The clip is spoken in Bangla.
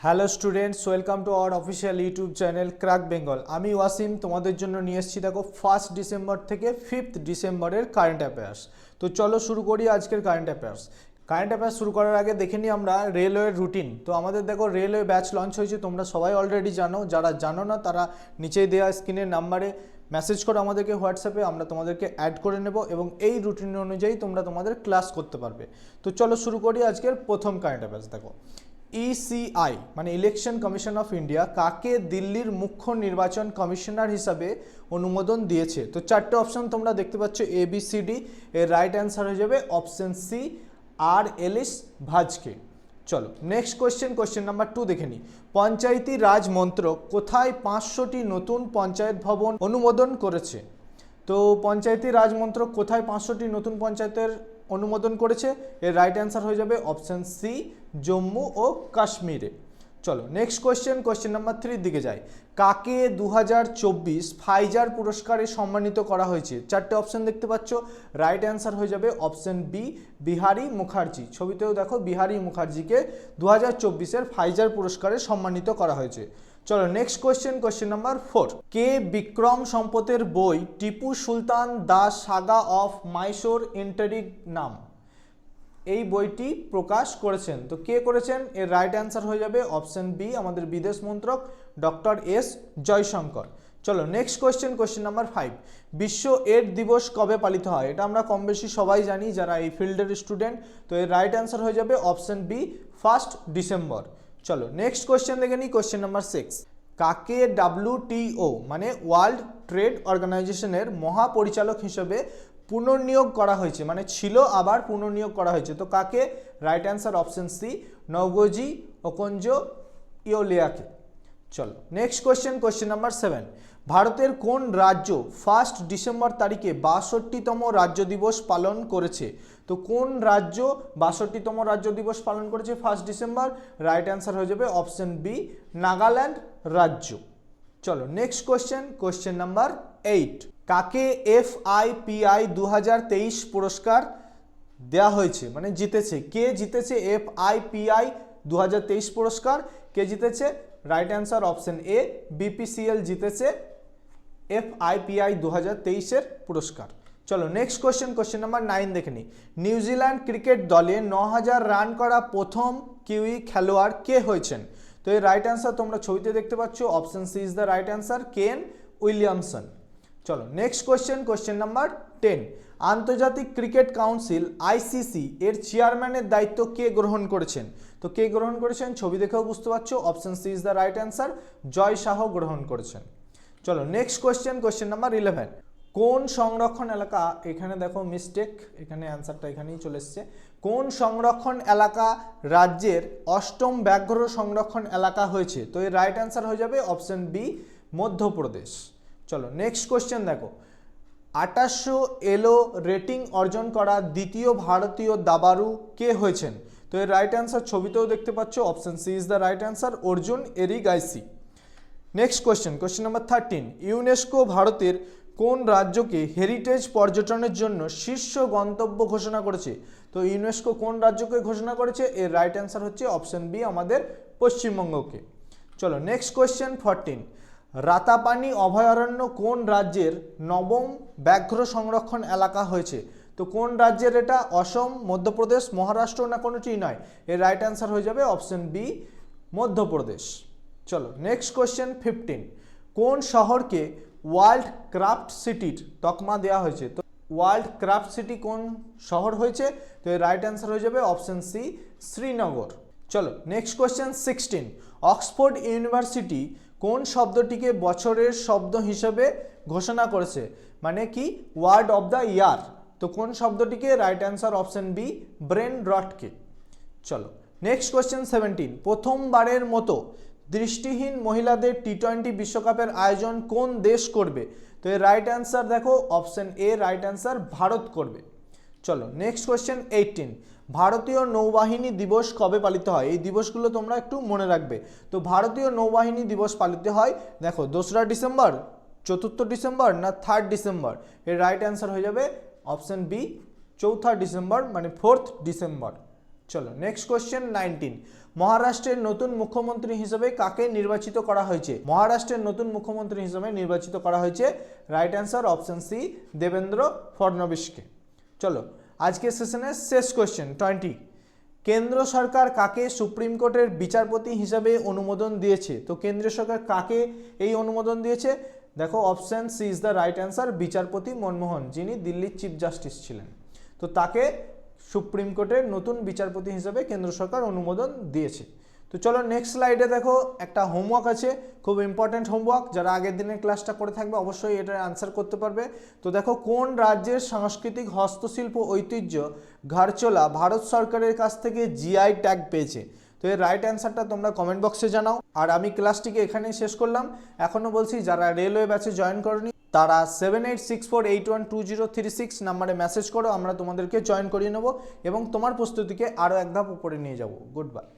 Hello students, welcome to our official YouTube channel crack Bengal. আমি ওয়াসিম তোমাদের জন্য নিয়ে এসেছি দেখো 1 ডিসেম্বর থেকে 5 ডিসেম্বরের কারেন্ট অ্যাফেয়ার্স। তো চলো শুরু করি আজকের কারেন্ট অ্যাফেয়ার্স। কারেন্ট অ্যাফেয়ার্স শুরু করার আগে দেখে নিই আমরা রেলওয়ের রুটিন। তো আমাদের দেখো রেলওয়ে ব্যাচ লঞ্চ হয়েছে, তোমরা সবাই অলরেডি জানো। যারা জানো না তারা নিচেই দেওয়া স্ক্রিনের নাম্বারে মেসেজ করো আমাদেরকে হোয়াটসঅ্যাপে, আমরা তোমাদেরকে অ্যাড করে নেব এবং এই রুটিন অনুযায়ী তোমরা তোমাদের ক্লাস করতে পারবে। তো চলো শুরু করি আজকের প্রথম কারেন্ট অ্যাফেয়ার্স। দেখো ইসিআই মানে ইলেকশন কমিশন অফ ইন্ডিয়া কাকে দিল্লির মুখ্য নির্বাচন কমিশনার হিসাবে অনুমোদন দিয়েছে? তো চারটে অপশন তোমরা দেখতে পাচ্ছ, ABCD। এর রাইট অ্যান্সার হয়ে যাবে অপশন সি, আর এলিস ভাজকে। চলো নেক্সট কোয়েশ্চেন নাম্বার 2 দেখে নিই। পঞ্চায়েতি রাজ মন্ত্রক কোথায় 500টি নতুন পঞ্চায়েত ভবন অনুমোদন করেছে? তো পঞ্চায়েতি রাজ মন্ত্রক কোথায় 500টি নতুন পঞ্চায়েতের অনুমোদন করেছে? এর রাইট অ্যান্সার হয়ে যাবে অপশন সি, জম্মু ও কাশ্মীরে। চলো নেক্সট কোয়েশ্চেন নাম্বার 3 দিকে যাই। কাকে 2024 ফাইজার পুরস্কারে সম্মানিত করা হয়েছে? চারটে অপশন দেখতে পাচ্ছ, রাইট অ্যান্সার হয়ে যাবে অপশন বি, বিহারী মুখার্জি। ছবিতেও দেখো বিহারী মুখার্জিকে 2024-এর ফাইজার পুরস্কারে সম্মানিত করা হয়েছে। চলো নেক্সট কোয়েশ্চেন নাম্বার 4। কে বিক্রম সম্পতের বই Tipu Sultan the Saga of Mysore ইন্টারিগ নাম, এই বইটি প্রকাশ করেছেন? তো কে করেছেন? এর রাইট অ্যান্সার হয়ে যাবে অপশন বি, আমাদের বিদেশ মন্ত্রক ডক্টর এস জয়শঙ্কর। চলো নেক্সট কোয়েশ্চেন নাম্বার 5। বিশ্ব এড দিবস কবে পালিত হয়? এটা আমরা কম বেশি সবাই জানি যারা এই ফিল্ডের স্টুডেন্ট। তো এর রাইট অ্যান্সার হয়ে যাবে অপশন বি, 1 ডিসেম্বর। চলো নেক্সট কোয়েশ্চেন দেখে নিই, কোয়েশ্চেন নাম্বার 6। কাকে WTO মানে ওয়ার্ল্ড ট্রেড অর্গানাইজেশনের মহাপরিচালক হিসেবে পুনর্নিয়োগ করা হয়েছে? মানে ছিল আবার পুনর্নিয়োগ করা হয়েছে। তো কাকে? Right answer option C, Ngozi Okonjo ইওলিয়াকে। চলো নেক্সট কোয়েশ্চেন নাম্বার 7। ভারতের কোন রাজ্য 1 ডিসেম্বর তারিখে 62তম রাজ্য দিবস পালন করেছে? তো কোন রাজ্য 62তম রাজ্য দিবস পালন করেছে 1 ডিসেম্বর? রাইট অ্যান্সার হয়ে যাবে অপশন বি, নাগাল্যান্ড রাজ্য। চলো নেক্সট কোয়েশ্চেন নাম্বার 8। কাকে FIPI 2023 পুরস্কার দেওয়া হয়েছে মানে জিতেছে? কে জিতেছে FIPI 2023 পুরস্কার? কে জিতেছে? Right answer option A, BPCL জিতেছে FIPI 2023-এর পুরস্কার। চলো নেক্সট কোয়েশ্চেন নাম্বার 9 দেখে নিই। নিউজিল্যান্ড ক্রিকেট দলে 9000 রান করা প্রথম কিউই খেলোয়াড় কে হয়েছেন? তো এই রাইট অ্যান্সার তোমরা ছবিতে দেখতে পাচ্ছ, option C is the right answer, Kane Williamson. চলো নেক্সট কোয়েশ্চেন নাম্বার 10। আন্তর্জাতিক ক্রিকেট কাউন্সিল ICC এর চেয়ারম্যানের দায়িত্ব কে গ্রহণ করেছেন? তো কে গ্রহণ করেছেন? ছবি দেখেও বুঝতে পারছো, option C is the right answer, Jay Shah গ্রহণ করেছেন। চলো নেক্সট কোয়েশ্চেন নাম্বার 11। কোন সংরক্ষণ এলাকা, এখানে দেখো মিস্টেক, এখানে অ্যান্সারটা এখানেই চলে এসছে। কোন সংরক্ষণ এলাকা রাজ্যের 8ম ব্যাঘ্র সংরক্ষণ এলাকা হয়েছে? তো এর রাইট অ্যান্সার হয়ে যাবে অপশন বি, মধ্যপ্রদেশ। চলো নেক্সট কোয়েশ্চেন দেখো। 2800 এলো রেটিং অর্জন করা দ্বিতীয় ভারতীয় দাবাড়ু কে হয়েছেন? তো এর রাইট অ্যান্সার ছবিতেও দেখতে পাচ্ছ, option C is the right answer, Arjun Erigaisi. Next question number 13। UNESCO ভারতের কোন রাজ্যকে হেরিটেজ পর্যটনের জন্য শীর্ষ গন্তব্য ঘোষণা করেছে? তো ইউনেস্কো কোন রাজ্যকে ঘোষণা করেছে? এর রাইট অ্যান্সার হচ্ছে অপশন বি, আমাদের পশ্চিমবঙ্গকে। চলো নেক্সট কোয়েশ্চেন 14। রাতাপানি অভয়ারণ্য কোন রাজ্যের 9ম ব্যাঘ্র সংরক্ষণ এলাকা হয়েছে? তো কোন রাজ্যের এটা? অসম, মধ্যপ্রদেশ, মহারাষ্ট্র না কোনোটি নয়? এর রাইট অ্যান্সার হয়ে যাবে অপশন বি, মধ্যপ্রদেশ। চলো নেক্সট কোয়েশ্চেন 15। কোন শহরকে ওয়ার্ল্ড ক্রাফট সিটির তকমা দেওয়া হয়েছে? তো ওয়ার্ল্ড ক্রাফট সিটি কোন শহর হয়েছে? তো এর রাইট অ্যান্সার হয়ে যাবে অপশন সি, শ্রীনগর। চলো নেক্সট কোয়েশ্চেন 16। অক্সফোর্ড ইউনিভার্সিটি কোন শব্দটিকে বছরের শব্দ হিসেবে ঘোষণা করেছে? মানে কি ওয়ার্ড অফ দ্য ইয়ার? তো কোন শব্দটিকে? Right answer option B, brain রটকে। চলো নেক্সট কোয়েশ্চেন 17। প্রথমবারের মতো দৃষ্টিহীন মহিলাদের T20 বিশ্বকাপের আয়োজন কোন দেশ করবে? তো এর রাইট অ্যান্সার দেখো option A, right answer, Bharat করবে। চলো নেক্সট কোয়েশ্চেন 18। ভারতীয় নৌবাহিনী দিবস কবে পালিত হয়? এই দিবসগুলো তোমরা একটু মনে রাখবে। তো ভারতীয় নৌবাহিনী দিবস পালিত হয় দেখো 2রা ডিসেম্বর, 4র্থ ডিসেম্বর না 3rd ডিসেম্বর? এর রাইট অ্যান্সার হয়ে যাবে অপশন বি, 4থা ডিসেম্বর মানে 4th ডিসেম্বর। চলো নেক্সট কোয়েশ্চেন 19, মহারাষ্ট্রের নতুন মুখ্যমন্ত্রী হিসেবে কাকে নির্বাচিত করা হয়েছে? মহারাষ্ট্রের নতুন মুখ্যমন্ত্রী হিসেবে নির্বাচিত করা হয়েছে, right answer option C, Devendra ফডনবিসকে। চলো আজকের সেশনের শেষ কোয়েশ্চেন 20, কেন্দ্র সরকার কাকে সুপ্রিম কোর্টের বিচারপতি হিসাবে অনুমোদন দিয়েছে? তো কেন্দ্রীয় সরকার কাকে এই অনুমোদন দিয়েছে? দেখো option C is the right answer, বিচারপতি মনমোহন, যিনি দিল্লির চিফ জাস্টিস ছিলেন। তো তাকে সুপ্রিম কোর্টের নতুন বিচারপতি হিসেবে কেন্দ্র সরকার অনুমোদন দিয়েছে। তো চলো নেক্সট স্লাইডে দেখো একটা হোমওয়ার্ক আছে, খুব ইম্পর্টেন্ট হোমওয়ার্ক, যারা আগের দিনের ক্লাসটা করে থাকবে অবশ্যই এটার আনসার করতে পারবে। তো দেখো কোন রাজ্যের সাংস্কৃতিক হস্তশিল্প ঐতিহ্য ঘারচোলা ভারত সরকারের কাছ থেকে জিআই ট্যাগ পেয়েছে? তো এর রাইট অ্যান্সারটা তোমরা কমেন্ট বক্সে জানাও। আর আমি ক্লাসটিকে এখানেই শেষ করলাম। এখনও বলছি যারা রেলওয়ে ব্যাচে জয়েন করনি তারা 7864812036 নাম্বারে মেসেজ করো, আমরা তোমাদেরকে জয়েন করিয়ে নেবো এবং তোমার প্রস্তুতিকে আরও এক ধাপ উপরে নিয়ে যাব। Good bye.